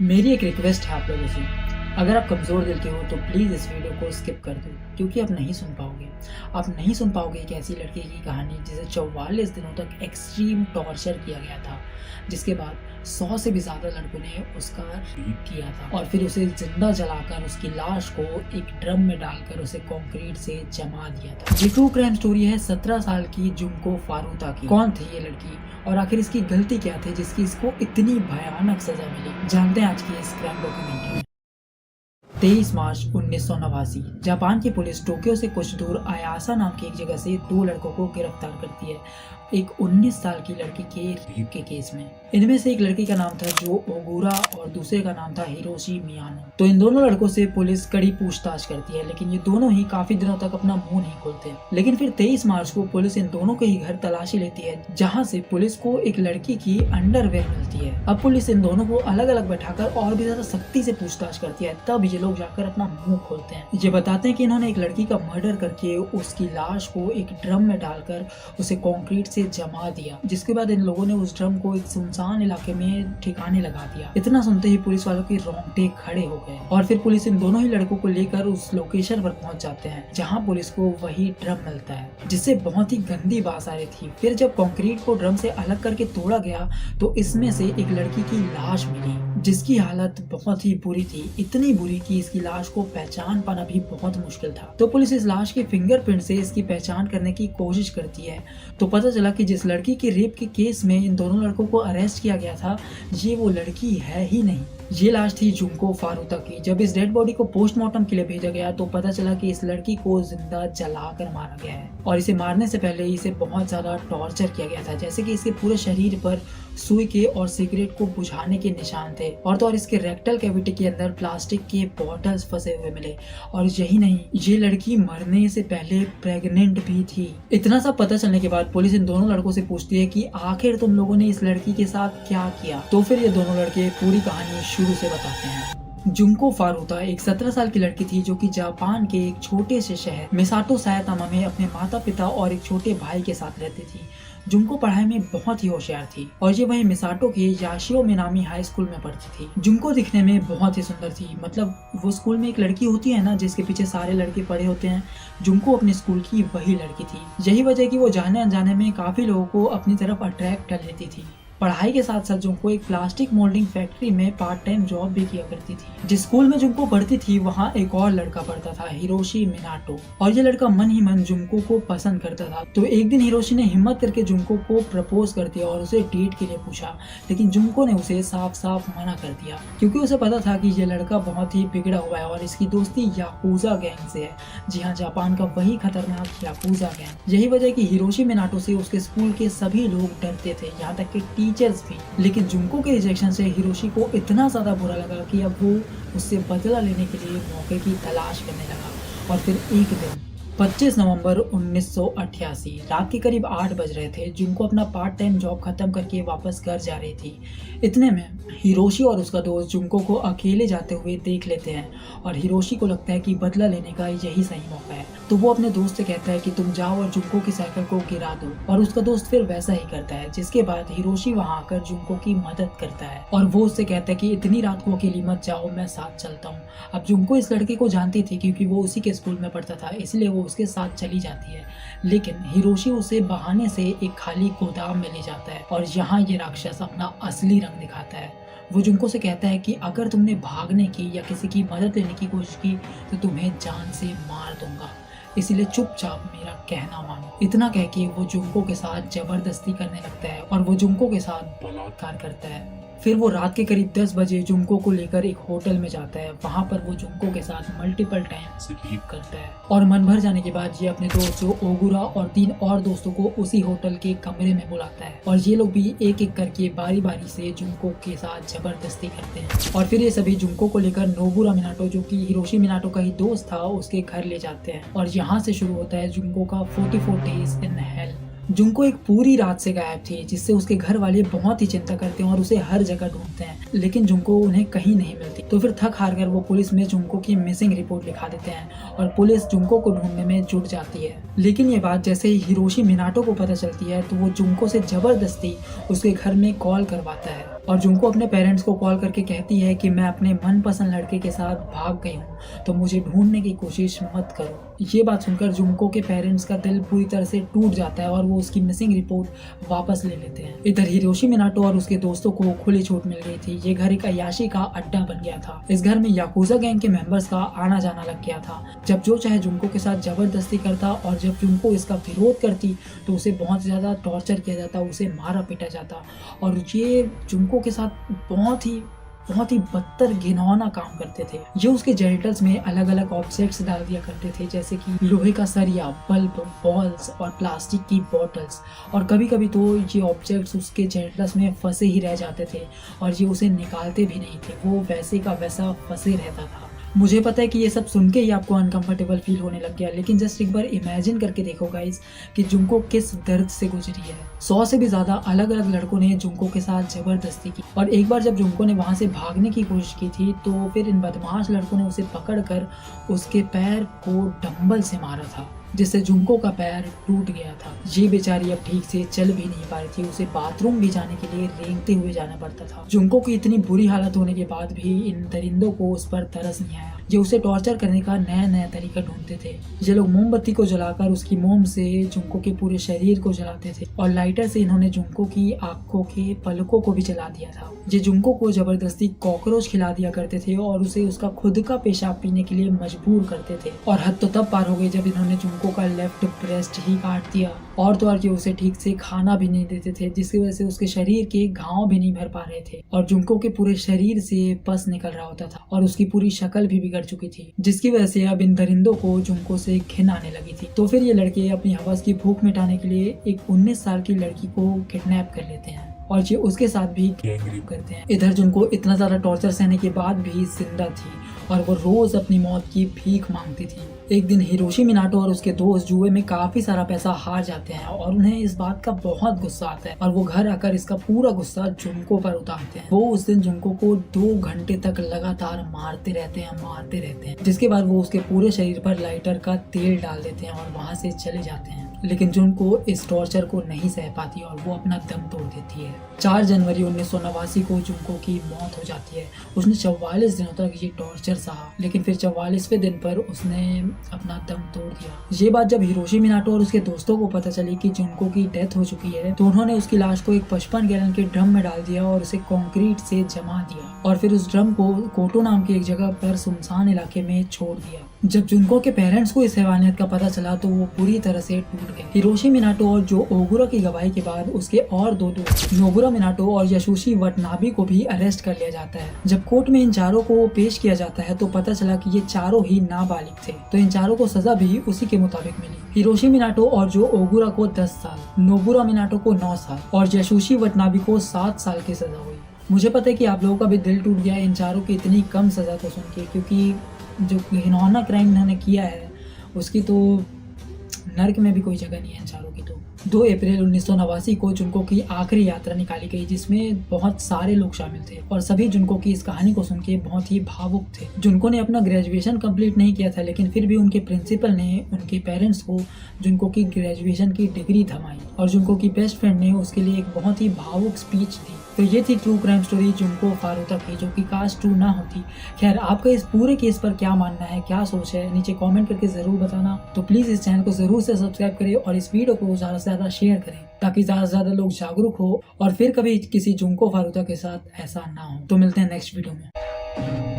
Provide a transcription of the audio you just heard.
मेरी एक रिक्वेस्ट है आप लोगों से। अगर आप कमज़ोर दिल के हो तो प्लीज़ इस वीडियो को स्किप कर दो, क्योंकि आप नहीं सुन पाओगे। आप नहीं सुन पाओगे एक ऐसी लड़की की कहानी जिसे 44 दिनों तक एक्सट्रीम टॉर्चर किया गया था, जिसके बाद 100 से भी ज़्यादा लड़कों ने उसका रेप किया था और फिर उसे जिंदा जलाकर उसकी लाश को एक ड्रम में डालकर उसे कंक्रीट से जमा दिया था। ये ट्रू क्राइम स्टोरी है 17 साल की जुंको फारूता की। कौन थी ये लड़की और आखिर इसकी गलती क्या थी जिसकी इसको इतनी भयानक सजा मिली? जानते हैं आज की इस क्राइम डॉक्यूमेंट्री में। 23 मार्च 1989 जापान की पुलिस टोक्यो से कुछ दूर आयासा नाम की एक जगह से 2 लड़कों को गिरफ्तार करती है, एक 19 साल की लड़की के रेप के केस में। इनमें से एक लड़की का नाम था जो ओगुरा और दूसरे का नाम था हिरोशी मियानो। तो इन दोनों लड़कों से पुलिस कड़ी पूछताछ करती है, लेकिन ये दोनों ही काफी दिनों तक अपना मुंह नहीं खोलते। लेकिन फिर 23 मार्च को पुलिस इन दोनों के ही घर तलाशी लेती है, जहाँ से पुलिस को एक लड़की की अंडरवेयर मिलती है। अब पुलिस इन दोनों को अलग अलग बैठाकर और भी ज्यादा सख्ती से पूछताछ करती है, तब ये लोग जाकर अपना मुंह खोलते हैं। ये बताते हैं कि इन्होंने एक लड़की का मर्डर करके उसकी लाश को एक ड्रम में डालकर उसे कंक्रीट से जमा दिया, जिसके बाद इन लोगों ने उस ड्रम को एक सुनसान इलाके में ठिकाने लगा दिया। इतना सुनते ही पुलिस वालों के रोंगटे खड़े हो गए और फिर पुलिस इन दोनों ही लड़कों को लेकर उस लोकेशन पर पहुंच जाते हैं, जहां पुलिस को वही ड्रम मिलता है, जिससे बहुत ही गंदी बात आ रही थी। फिर जब कंक्रीट को ड्रम से अलग करके तोड़ा गया तो इसमें से एक लड़की की लाश मिली, जिसकी हालत बहुत ही बुरी थी, इतनी बुरी कि इसकी लाश को पहचान पाना भी बहुत मुश्किल था। तो पुलिस इस लाश के फिंगरप्रिंट से इसकी पहचान करने की कोशिश करती है, तो पता चला कि जिस लड़की के रेप के केस में इन दोनों लड़कों को अरेस्ट किया गया था, ये वो लड़की है ही नहीं। ये लाश थी जुंको फारूता की। जब इस डेड बॉडी को पोस्टमार्टम के लिए भेजा गया तो पता चला कि इस लड़की को जिंदा जलाकर मारा गया है और इसे मारने से पहले इसे बहुत ज्यादा टॉर्चर किया गया था, जैसे कि इसके पूरे शरीर पर सुई के और सिगरेट को बुझाने के निशान थे और तो और इसके रेक्टल कैविटी के अंदर प्लास्टिक के बॉटल्स फंसे हुए मिले। और यही नहीं, ये लड़की मरने से पहले प्रेग्नेंट भी थी। इतना सब पता चलने के बाद पुलिस इन दोनों लड़कों से पूछती है कि आखिर तुम लोगों ने इस लड़की के साथ क्या किया। तो फिर ये दोनों लड़के पूरी कहानी शुरू से बताते हैं। जुंको फारूता एक 17 साल की लड़की थी जो कि जापान के एक छोटे से शहर मिसाटो सायातामा में अपने माता पिता और एक छोटे भाई के साथ रहती थी। जुंको पढ़ाई में बहुत ही होशियार थी और ये वही मिसाटो के याशियो मिनामी हाई स्कूल में पढ़ती थी। जुंको दिखने में बहुत ही सुंदर थी, मतलब वो स्कूल में एक लड़की होती है ना जिसके पीछे सारे लड़के पड़े होते हैं, जुंको अपने स्कूल की वही लड़की थी। यही वजह कि वो जाने अनजाने में काफी लोगों को अपनी तरफ अट्रैक्ट कर लेती थी। पढ़ाई के साथ साथ जुंको एक प्लास्टिक मोल्डिंग फैक्ट्री में पार्ट टाइम जॉब भी किया करती थी। जिस स्कूल में जुंको पढ़ती थी वहाँ एक और लड़का पढ़ता था, हिरोशी मिनाटो, और ये लड़का मन ही मन जुंको को पसंद करता था। तो एक दिन हिरोशी ने हिम्मत करके जुंको को प्रपोज कर दिया और उसे डेट के लिए पूछा, लेकिन जुंको ने उसे साफ साफ मना कर दिया, क्योंकि उसे पता था कि ये लड़का बहुत ही बिगड़ा हुआ है और इसकी दोस्ती याकुजा गैंग से है। जी हाँ, जापान का वही खतरनाक याकुजा गैंग। यही वजह कि हिरोशी मिनाटो से उसके स्कूल के सभी लोग डरते थे, यहाँ तक कि टीचर्स भी। लेकिन जुंको के रिजेक्शन से हिरोशी को इतना ज्यादा बुरा लगा कि अब वो उससे बदला लेने के लिए मौके की तलाश करने लगा। और फिर एक दिन 25 नवंबर 1988 रात के करीब 8 बज रहे थे। जुंको अपना पार्ट टाइम जॉब खत्म करके वापस घर जा रही थी। इतने में हिरोशी और उसका दोस्त जुंको को अकेले जाते हुए देख लेते हैं और हिरोशी को लगता है कि बदला लेने का यही सही मौका है। तो वो अपने दोस्त से कहता है कि तुम जाओ और जुंको की साइकिल को गिरा दो, और उसका दोस्त फिर वैसा ही करता है, जिसके बाद हिरोशी वहां आकर जुंको की मदद करता है और वो उससे कहता है कि इतनी रात को अकेली मत जाओ, मैं साथ चलता हूँ। अब जुंको इस लड़के को जानती थी क्योंकि वो उसी के स्कूल में पढ़ता था, इसलिए वो उसके साथ चली जाती है। लेकिन हिरोशी उसे बहाने से एक खाली गोदाम में ले जाता है और यहाँ ये राक्षस अपना असली रंग दिखाता है। वो जुंको से कहता है कि अगर तुमने भागने की या किसी की मदद लेने की कोशिश की तो तुम्हें जान से मार दूंगा, इसलिए चुपचाप मेरा कहना मानो। इतना कह के वो जुंको के साथ जबरदस्ती करने लगता है और वो जुंको के साथ बलात्कार करता है। फिर वो रात के करीब 10 बजे जुंको को लेकर एक होटल में जाता है। वहाँ पर वो जुंको के साथ मल्टीपल टाइम्स रेप करता है और मन भर जाने के बाद ये अपने दोस्त जो ओगुरा और 3 और दोस्तों को उसी होटल के कमरे में बुलाता है और ये लोग भी एक एक करके बारी बारी से जुंको के साथ जबरदस्ती करते हैं। और फिर ये सभी जुंको को लेकर नोबुरा मिनाटो, जो कि हिरोशी मिनाटो का ही दोस्त था, उसके घर ले जाते हैं और यहाँ से शुरू होता है जुंको का 44 डेज इन हेल। जुंको एक पूरी रात से गायब थी, जिससे उसके घर वाले बहुत ही चिंता करते हैं और उसे हर जगह ढूंढते हैं, लेकिन जुंको उन्हें कहीं नहीं मिलती। तो फिर थक हार कर वो पुलिस में जुंको की मिसिंग रिपोर्ट लिखा देते हैं और पुलिस जुंको को ढूंढने में जुट जाती है। लेकिन ये बात जैसे ही हिरोशी मिनाटो को पता चलती है तो वो जुंको से जबरदस्ती उसके घर में कॉल करवाता है और जुनको अपने पेरेंट्स को कॉल करके कहती है कि मैं अपने मनपसंद लड़के के साथ भाग गई हूँ, तो मुझे ढूंढने की कोशिश मत करो। ये बात सुनकर जुनको के पेरेंट्स का दिल पूरी तरह से टूट जाता है और वो उसकी मिसिंग रिपोर्ट वापस ले लेते हैं। इधर हिरोशी मिनाटो और उसके दोस्तों को खुली छूट मिल गई थी। ये घर एक अय्याशी का अड्डा बन गया था। इस घर में याकुजा गैंग के मेंबर्स का आना जाना लग गया था। जब जो चाहे जुनको के साथ जबरदस्ती करता और जब जुनको इसका विरोध करती तो उसे बहुत ज्यादा टॉर्चर किया जाता, उसे मारा पीटा जाता। और ये जुनको के साथ बहुत ही बदतर घिनौना काम करते थे। ये उसके जेनिटल्स में अलग अलग ऑब्जेक्ट्स डाल दिया करते थे, जैसे कि लोहे का सरिया, बल्ब, बॉल्स और प्लास्टिक की बॉटल्स। और कभी कभी तो ये ऑब्जेक्ट्स उसके जेनिटल्स में फंसे ही रह जाते थे और ये उसे निकालते भी नहीं थे, वो वैसे का वैसा फंसे रहता था। मुझे पता है कि ये सब सुन के ही आपको अनकंफर्टेबल फील होने लग गया, लेकिन जस्ट एक बार इमेजिन करके देखो गाइस कि जुनको किस दर्द से गुजरी है। 100 से भी ज्यादा अलग अलग लड़कों ने जुनको के साथ जबरदस्ती की और एक बार जब जुनको ने वहां से भागने की कोशिश की थी तो फिर इन बदमाश लड़कों ने उसे पकड़कर उसके पैर को डंबल से मारा था, जिससे जुनको का पैर टूट गया था। ये बेचारी अब ठीक से चल भी नहीं पा रही थी, उसे बाथरूम भी जाने के लिए रेंगते हुए जाना पड़ता था। जुनको की इतनी बुरी हालत होने के बाद भी इन दरिंदों को उस पर तरस नहीं आया। ये उसे टॉर्चर करने का नया नया तरीका ढूंढते थे। ये लोग मोमबत्ती को जलाकर उसकी मोम से जुनको के पूरे शरीर को जलाते थे और लाइटर से इन्होंने जुनको की आंखों के पलकों को भी जला दिया था। ये जुनको को जबरदस्ती कॉकरोच खिला दिया करते थे और उसे उसका खुद का पेशाब पीने के लिए मजबूर करते थे। और हद तो तब पार हो गई जब इन्होंने जुनको का लेफ्ट ब्रेस्ट ही काट दिया और तो और ये उसे ठीक से खाना भी नहीं देते थे, जिसकी वजह से उसके शरीर के घाव भी नहीं भर पा रहे थे और जुनको के पूरे शरीर से पस निकल रहा होता था और उसकी पूरी शक्ल भी बिगड़ चुकी थी, जिसकी वजह से अब इन दरिंदों को जुनको से घिन आने लगी थी। तो फिर ये लड़के अपनी हवस की भूख मिटाने के लिए एक 19 साल की लड़की को किडनैप कर लेते हैं और ये उसके साथ भी गैंग रेप करते हैं। इधर जुनको इतना ज्यादा टॉर्चर सहने के बाद भी जिंदा थी और वो रोज अपनी मौत की भीख मांगती थी। एक दिन हिरोशी मिनाटो और उसके दोस्त जुए में काफी सारा पैसा हार जाते हैं और उन्हें इस बात का बहुत गुस्सा आता है और वो घर आकर इसका पूरा गुस्सा जुनको पर उतारते हैं। वो उस दिन जुनको को 2 घंटे तक लगातार मारते रहते हैं, जिसके बाद वो उसके पूरे शरीर पर लाइटर का तेल डाल देते हैं और वहाँ से चले जाते हैं। लेकिन जुनको इस टॉर्चर को नहीं सह पाती और वो अपना दम तोड़ देती है। 4 जनवरी 1989 को जुनको की मौत हो जाती है। उसने 44 दिनों तक ये टॉर्चर सहा, लेकिन फिर 44वें दिन पर उसने अपना दम तोड़ दिया। ये बात जब हिरोशी मिनाटो और उसके दोस्तों को पता चली कि जुनको की डेथ हो चुकी है तो उन्होंने उसकी लाश को एक 55 गैलन के ड्रम में डाल दिया और उसे कंक्रीट से जमा दिया और फिर उस ड्रम को कोटो नाम की एक जगह पर सुनसान इलाके में छोड़ दिया। जब जुनको के पेरेंट्स को इस हैवानियत का पता चला तो वो पूरी तरह से टूट गए। हिरोशी मिनाटो और जो ओगुरा की गवाही के बाद उसके और 2 दोस्त नोबुरा मिनाटो और यशुशी वटनाबी को भी अरेस्ट कर लिया जाता है। जब कोर्ट में इन चारों को पेश किया जाता है तो पता चला कि ये चारों ही नाबालिग थे, तो इन चारों को सजा भी उसी के मुताबिक मिली। हिरोशी मिनाटो और जो ओगुरा को 10 साल, नोबुरा मिनाटो को 9 साल और यशुशी वटनाबी को 7 साल की सजा हुई। मुझे पता है कि आप लोगों का भी दिल टूट गया इन चारों की इतनी कम सजा को सुन के, क्योंकि जो घिनौना क्राइम इन्होंने किया है उसकी तो नर्क में भी कोई जगह नहीं है इन चारों की। तो 2 अप्रैल 1989 को जुनको की आखिरी यात्रा निकाली गई, जिसमें बहुत सारे लोग शामिल थे और सभी जुनको की इस कहानी को सुन के बहुत ही भावुक थे। जुनको ने अपना ग्रेजुएशन कंप्लीट नहीं किया था, लेकिन फिर भी उनके प्रिंसिपल ने उनके पेरेंट्स को जुनको की ग्रेजुएशन की डिग्री थमाई और जुनको की बेस्ट फ्रेंड ने उसके लिए एक बहुत ही भावुक स्पीच दी। तो ये थी ट्रू क्राइम स्टोरी जुनको फारुता की, जो कि काश ट्रू ना होती। खैर, आपका इस पूरे केस पर क्या मानना है, क्या सोच है, नीचे कमेंट करके जरूर बताना। तो प्लीज इस चैनल को जरूर से सब्सक्राइब करें और इस वीडियो को ज्यादा से ज्यादा शेयर करें ताकि ज्यादा से ज्यादा लोग जागरूक हो और फिर कभी किसी जुनको फारुता के साथ ऐसा ना हो। तो मिलते हैं नेक्स्ट वीडियो में।